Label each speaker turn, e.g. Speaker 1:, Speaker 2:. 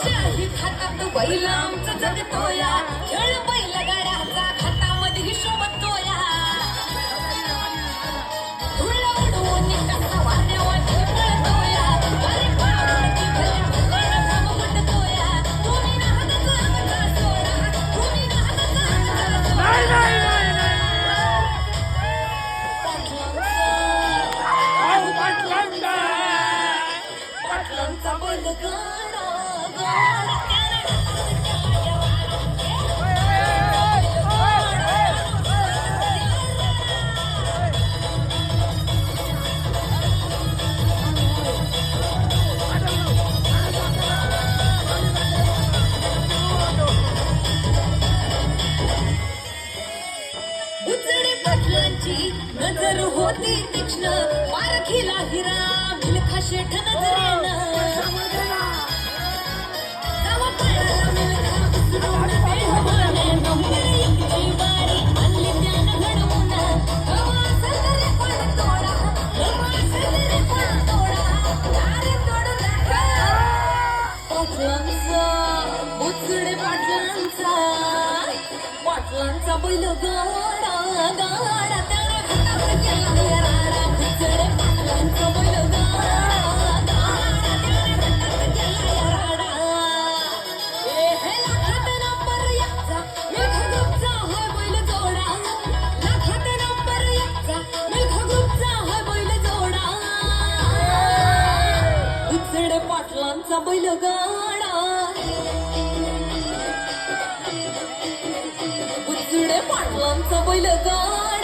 Speaker 1: शाही खातात बैल आमचं जगतोया खेळ बैलगाड्याचा खातामध्ये हिशोब तोया धुळ उडवून कसा वाऱ्यावाटे पळतोया अरे पावसाची भल्या भुकड मुकुटतोया तुम्ही नाहकच आमचा सोडा तुम्ही नाहकच आमचा सोडा पाटलांचा बैल गाडा उचडे पाटलांची नजर होती तीक्ष्ण पारखीला हिरा मिल्खा शेठ नजरेनं गावा पाळाला मिल्खा उचलून बेढवाने नंबर एकची बारी आणली त्यानं घडवून गावा असेल रे पण तोडा गावा असेल रे पण तोडा अरे तोड नका पाटलांचा उचडे पाटलांचा बैल गाडा गाडा त्याने घाटावर केला राडा उचडे पाटलांचा बैल गाडा गाडा त्याने घाटावर केला राडा हे लाखात नंबर एकचा मिल्खा ग्रुपचा हा बैल जोडा लाखात नंबर एकचा मिल्खा ग्रुपचा हा बैल जोडा उचडे पाटलांचा बैल गाडा उचडे पाटलांचा बैल गाडा